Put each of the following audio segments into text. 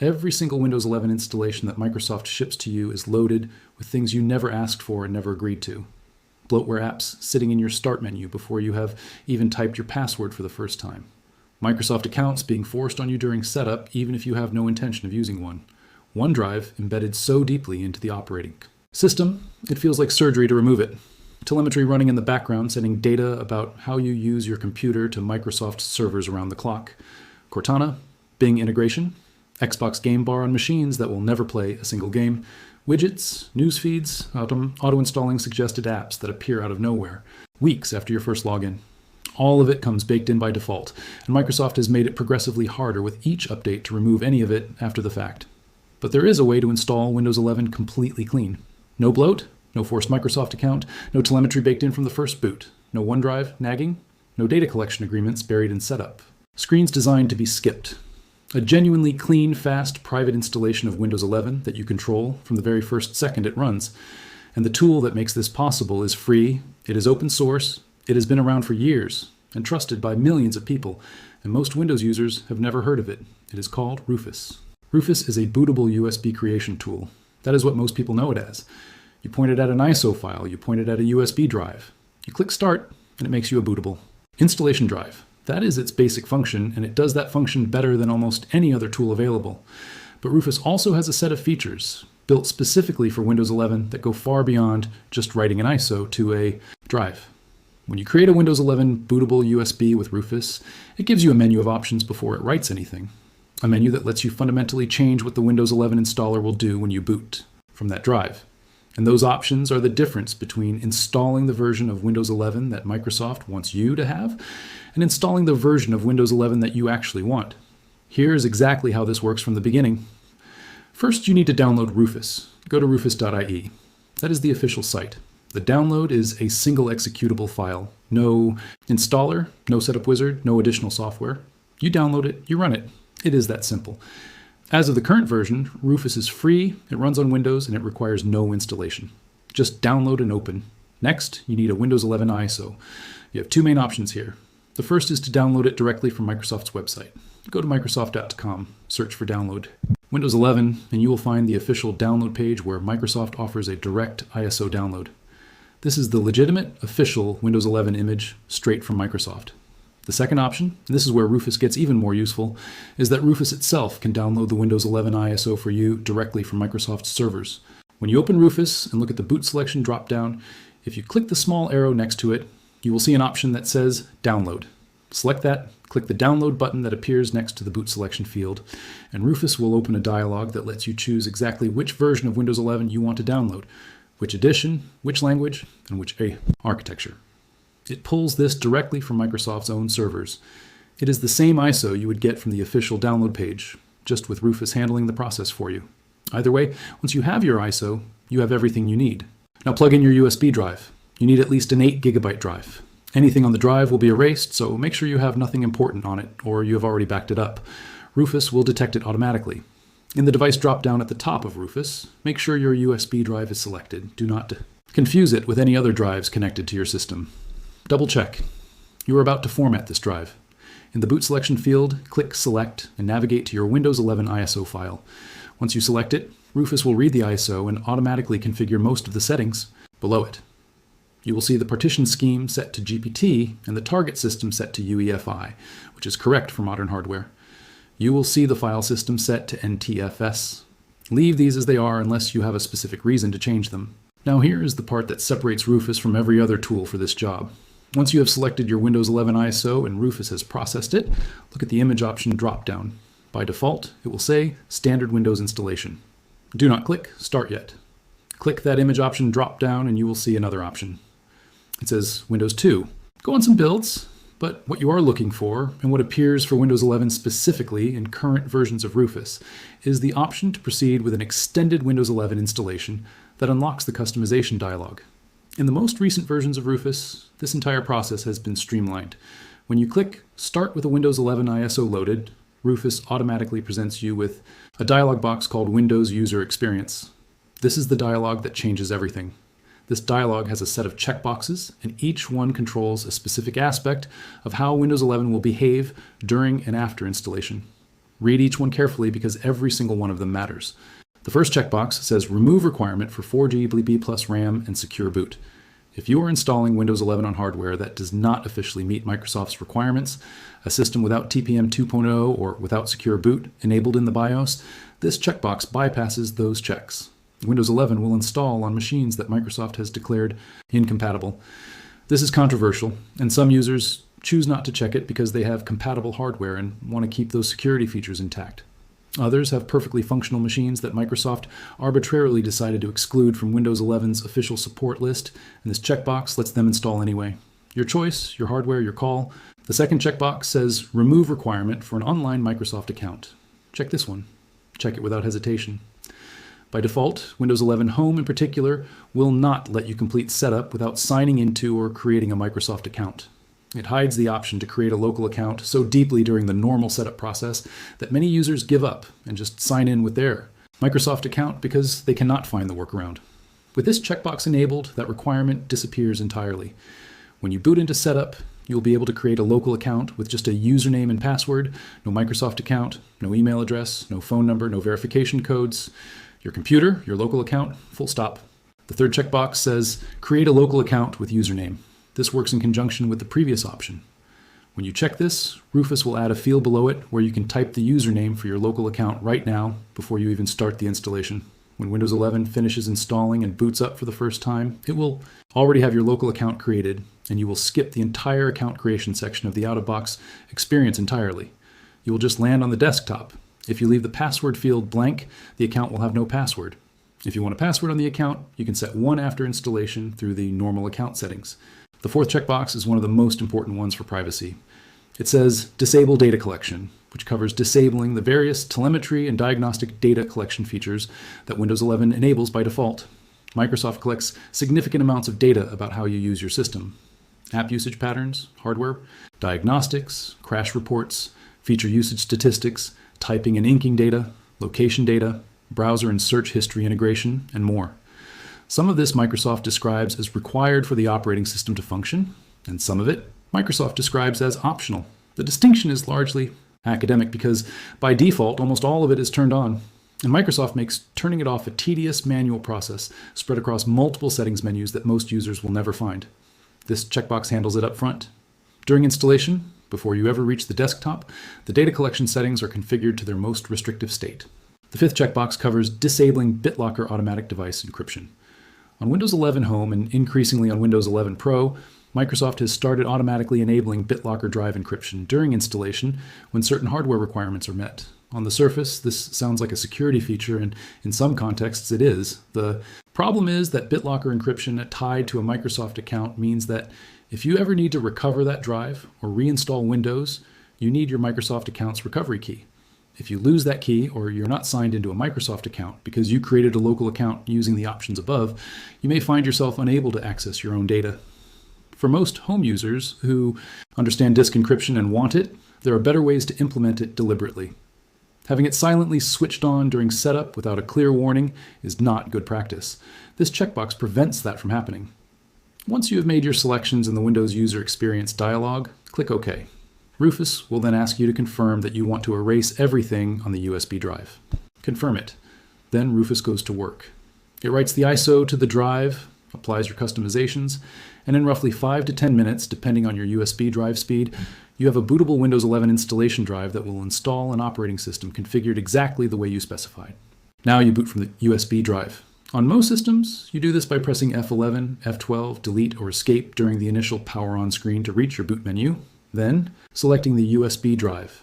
Every single Windows 11 installation that Microsoft ships to you is loaded with things you never asked for and never agreed to. Bloatware apps sitting in your Start menu before you have even typed your password for the first time. Microsoft accounts being forced on you during setup even if you have no intention of using one. OneDrive embedded so deeply into the operating system, it feels like surgery to remove it. Telemetry running in the background sending data about how you use your computer to Microsoft servers around the clock. Cortana, Bing integration, Xbox Game Bar on machines that will never play a single game, widgets, news feeds, auto-installing suggested apps that appear out of nowhere, weeks after your first login. All of it comes baked in by default, and Microsoft has made it progressively harder with each update to remove any of it after the fact. But there is a way to install Windows 11 completely clean. No bloat, no forced Microsoft account, no telemetry baked in from the first boot, no OneDrive nagging, no data collection agreements buried in setup. Screens designed to be skipped. A genuinely clean, fast, private installation of Windows 11 that you control from the very first second it runs. And the tool that makes this possible is free, it is open source, it has been around for years, and trusted by millions of people, and most Windows users have never heard of it. It is called Rufus. Rufus is a bootable USB creation tool. That is what most people know it as. You point it at an ISO file, you point it at a USB drive. You click Start, and it makes you a bootable installation drive. That is its basic function, and it does that function better than almost any other tool available. But Rufus also has a set of features built specifically for Windows 11 that go far beyond just writing an ISO to a drive. When you create a Windows 11 bootable USB with Rufus, it gives you a menu of options before it writes anything. A menu that lets you fundamentally change what the Windows 11 installer will do when you boot from that drive. And those options are the difference between installing the version of Windows 11 that Microsoft wants you to have and installing the version of Windows 11 that you actually want. Here is exactly how this works from the beginning. First, you need to download Rufus. Go to rufus.ie. That is the official site. The download is a single executable file. No installer, no setup wizard, no additional software. You download it, you run it. It is that simple. As of the current version, Rufus is free, it runs on Windows, and it requires no installation. Just download and open. Next, you need a Windows 11 ISO. You have two main options here. The first is to download it directly from Microsoft's website. Go to Microsoft.com, search for download Windows 11, and you will find the official download page where Microsoft offers a direct ISO download. This is the legitimate, official Windows 11 image straight from Microsoft. The second option, and this is where Rufus gets even more useful, is that Rufus itself can download the Windows 11 ISO for you directly from Microsoft's servers. When you open Rufus and look at the boot selection drop-down, if you click the small arrow next to it, you will see an option that says Download. Select that, click the Download button that appears next to the boot selection field, and Rufus will open a dialog that lets you choose exactly which version of Windows 11 you want to download, which edition, which language, and which architecture. It pulls this directly from Microsoft's own servers. It is the same ISO you would get from the official download page, just with Rufus handling the process for you. Either way, once you have your ISO, you have everything you need. Now plug in your USB drive. You need at least an 8 GB drive. Anything on the drive will be erased, so make sure you have nothing important on it, or you have already backed it up. Rufus will detect it automatically. In the device drop-down at the top of Rufus, make sure your USB drive is selected. Do not confuse it with any other drives connected to your system. Double check. You are about to format this drive. In the boot selection field, click Select and navigate to your Windows 11 ISO file. Once you select it, Rufus will read the ISO and automatically configure most of the settings below it. You will see the partition scheme set to GPT and the target system set to UEFI, which is correct for modern hardware. You will see the file system set to NTFS. Leave these as they are unless you have a specific reason to change them. Now here is the part that separates Rufus from every other tool for this job. Once you have selected your Windows 11 ISO and Rufus has processed it, look at the image option drop-down. By default, it will say Standard Windows Installation. Do not click Start Yet. Click that image option drop-down and you will see another option. It says Windows 2. Go on some builds, but what you are looking for, and what appears for Windows 11 specifically in current versions of Rufus, is the option to proceed with an extended Windows 11 installation that unlocks the customization dialog. In the most recent versions of Rufus, this entire process has been streamlined. When you click Start with a Windows 11 ISO loaded, Rufus automatically presents you with a dialog box called Windows User Experience. This is the dialog that changes everything. This dialog has a set of checkboxes, and each one controls a specific aspect of how Windows 11 will behave during and after installation. Read each one carefully because every single one of them matters. The first checkbox says remove requirement for 4GB plus RAM and secure boot. If you are installing Windows 11 on hardware that does not officially meet Microsoft's requirements, a system without TPM 2.0 or without secure boot enabled in the BIOS, this checkbox bypasses those checks. Windows 11 will install on machines that Microsoft has declared incompatible. This is controversial, and some users choose not to check it because they have compatible hardware and want to keep those security features intact. Others have perfectly functional machines that Microsoft arbitrarily decided to exclude from Windows 11's official support list, and this checkbox lets them install anyway. Your choice, your hardware, your call. The second checkbox says remove requirement for an online Microsoft account. Check this one. Check it without hesitation. By default, Windows 11 Home in particular will not let you complete setup without signing into or creating a Microsoft account. It hides the option to create a local account so deeply during the normal setup process that many users give up and just sign in with their Microsoft account because they cannot find the workaround. With this checkbox enabled, that requirement disappears entirely. When you boot into setup, you'll be able to create a local account with just a username and password, no Microsoft account, no email address, no phone number, no verification codes. Your computer, your local account, full stop. The third checkbox says create a local account with username. This works in conjunction with the previous option. When you check this, Rufus will add a field below it where you can type the username for your local account right now before you even start the installation. When Windows 11 finishes installing and boots up for the first time, it will already have your local account created, and you will skip the entire account creation section of the out-of-box experience entirely. You will just land on the desktop. If you leave the password field blank, the account will have no password. If you want a password on the account, you can set one after installation through the normal account settings. The fourth checkbox is one of the most important ones for privacy. It says Disable Data Collection, which covers disabling the various telemetry and diagnostic data collection features that Windows 11 enables by default. Microsoft collects significant amounts of data about how you use your system. App usage patterns, hardware, diagnostics, crash reports, feature usage statistics, typing and inking data, location data, browser and search history integration, and more. Some of this Microsoft describes as required for the operating system to function, and some of it Microsoft describes as optional. The distinction is largely academic because by default, almost all of it is turned on, and Microsoft makes turning it off a tedious manual process spread across multiple settings menus that most users will never find. This checkbox handles it up front. During installation, before you ever reach the desktop, the data collection settings are configured to their most restrictive state. The fifth checkbox covers disabling BitLocker automatic device encryption. On Windows 11 Home and increasingly on Windows 11 Pro, Microsoft has started automatically enabling BitLocker drive encryption during installation when certain hardware requirements are met. On the surface, this sounds like a security feature, and in some contexts it is. The problem is that BitLocker encryption tied to a Microsoft account means that if you ever need to recover that drive or reinstall Windows, you need your Microsoft account's recovery key. If you lose that key or you're not signed into a Microsoft account because you created a local account using the options above, you may find yourself unable to access your own data. For most home users who understand disk encryption and want it, there are better ways to implement it deliberately. Having it silently switched on during setup without a clear warning is not good practice. This checkbox prevents that from happening. Once you have made your selections in the Windows User Experience dialog, click OK. Rufus will then ask you to confirm that you want to erase everything on the USB drive. Confirm it. Then Rufus goes to work. It writes the ISO to the drive, applies your customizations, and in roughly 5 to 10 minutes, depending on your USB drive speed, you have a bootable Windows 11 installation drive that will install an operating system configured exactly the way you specified. Now you boot from the USB drive. On most systems, you do this by pressing F11, F12, delete, or escape during the initial power on screen to reach your boot menu, then selecting the USB drive.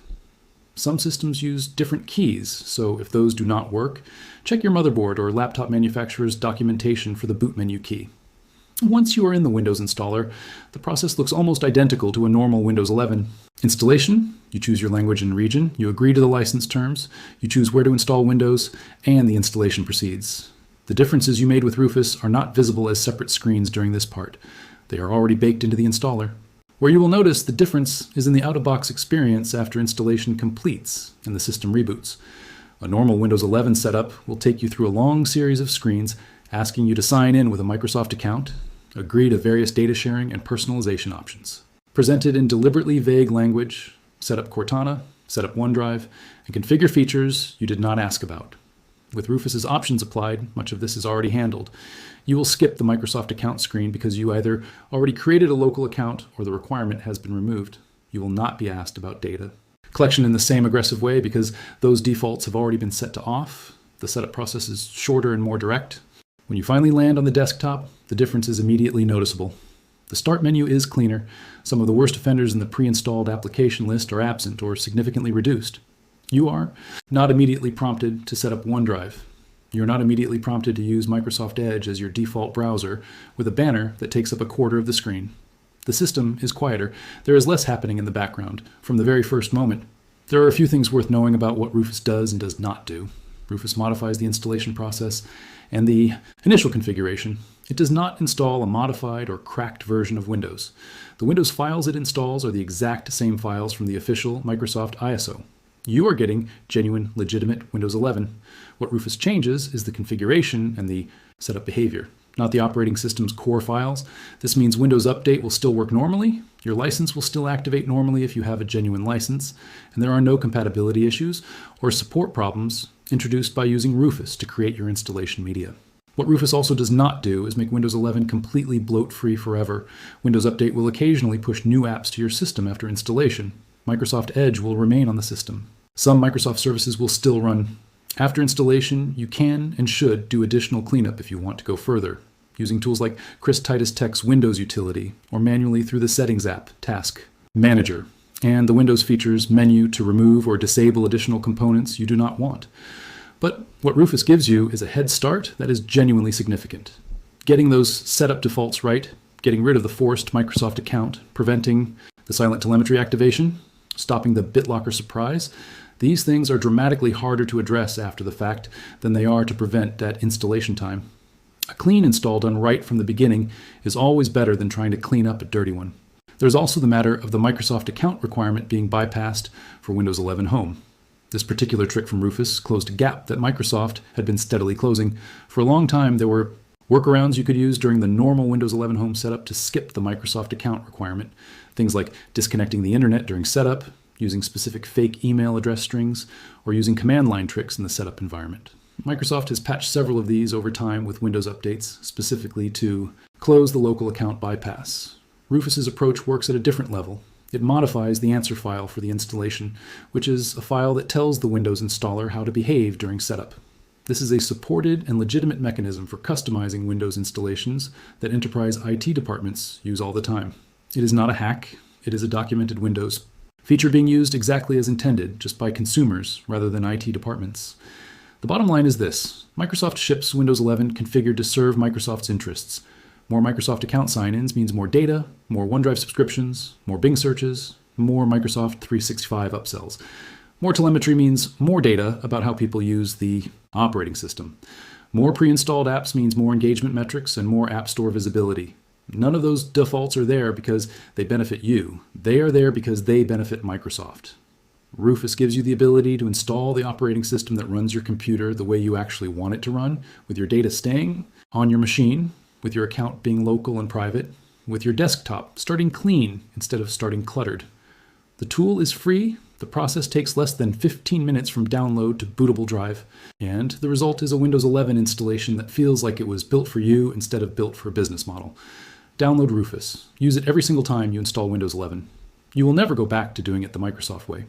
Some systems use different keys, so if those do not work, check your motherboard or laptop manufacturer's documentation for the boot menu key. Once you are in the Windows installer, the process looks almost identical to a normal Windows 11. Installation, you choose your language and region, you agree to the license terms, you choose where to install Windows, and the installation proceeds. The differences you made with Rufus are not visible as separate screens during this part. They are already baked into the installer. Where you will notice the difference is in the out-of-box experience after installation completes and the system reboots. A normal Windows 11 setup will take you through a long series of screens asking you to sign in with a Microsoft account, agree to various data sharing and personalization options. Presented in deliberately vague language, set up Cortana, set up OneDrive, and configure features you did not ask about. With Rufus's options applied, much of this is already handled. You will skip the Microsoft account screen because you either already created a local account or the requirement has been removed. You will not be asked about data collection in the same aggressive way because those defaults have already been set to off. The setup process is shorter and more direct. When you finally land on the desktop, the difference is immediately noticeable. The start menu is cleaner. Some of the worst offenders in the pre-installed application list are absent or significantly reduced. You are not immediately prompted to set up OneDrive. You're not immediately prompted to use Microsoft Edge as your default browser with a banner that takes up a quarter of the screen. The system is quieter. There is less happening in the background from the very first moment. There are a few things worth knowing about what Rufus does and does not do. Rufus modifies the installation process and the initial configuration. It does not install a modified or cracked version of Windows. The Windows files it installs are the exact same files from the official Microsoft ISO. You are getting genuine, legitimate Windows 11. What Rufus changes is the configuration and the setup behavior, not the operating system's core files. This means Windows Update will still work normally, your license will still activate normally if you have a genuine license, and there are no compatibility issues or support problems introduced by using Rufus to create your installation media. What Rufus also does not do is make Windows 11 completely bloat-free forever. Windows Update will occasionally push new apps to your system after installation. Microsoft Edge will remain on the system. Some Microsoft services will still run. After installation, you can and should do additional cleanup if you want to go further, using tools like Chris Titus Tech's Windows utility, or manually through the Settings app, Task Manager, and the Windows features menu to remove or disable additional components you do not want. But what Rufus gives you is a head start that is genuinely significant. Getting those setup defaults right, getting rid of the forced Microsoft account, preventing the silent telemetry activation, stopping the BitLocker surprise, these things are dramatically harder to address after the fact than they are to prevent that installation time. A clean install done right from the beginning is always better than trying to clean up a dirty one. There's also the matter of the Microsoft account requirement being bypassed for Windows 11 Home. This particular trick from Rufus closed a gap that Microsoft had been steadily closing. For a long time, there were workarounds you could use during the normal Windows 11 Home setup to skip the Microsoft account requirement. Things like disconnecting the internet during setup, using specific fake email address strings, or using command line tricks in the setup environment. Microsoft has patched several of these over time with Windows updates, specifically to close the local account bypass. Rufus's approach works at a different level. It modifies the answer file for the installation, which is a file that tells the Windows installer how to behave during setup. This is a supported and legitimate mechanism for customizing Windows installations that enterprise IT departments use all the time. It is not a hack, it is a documented Windows feature being used exactly as intended, just by consumers rather than IT departments. The bottom line is this: Microsoft ships Windows 11 configured to serve Microsoft's interests. More Microsoft account sign-ins means more data, more OneDrive subscriptions, more Bing searches, more Microsoft 365 upsells. More telemetry means more data about how people use the operating system. More pre-installed apps means more engagement metrics and more App Store visibility. None of those defaults are there because they benefit you. They are there because they benefit Microsoft. Rufus gives you the ability to install the operating system that runs your computer the way you actually want it to run, with your data staying on your machine, with your account being local and private, with your desktop starting clean instead of starting cluttered. The tool is free. The process takes less than 15 minutes from download to bootable drive, and the result is a Windows 11 installation that feels like it was built for you instead of built for a business model. Download Rufus. Use it every single time you install Windows 11. You will never go back to doing it the Microsoft way.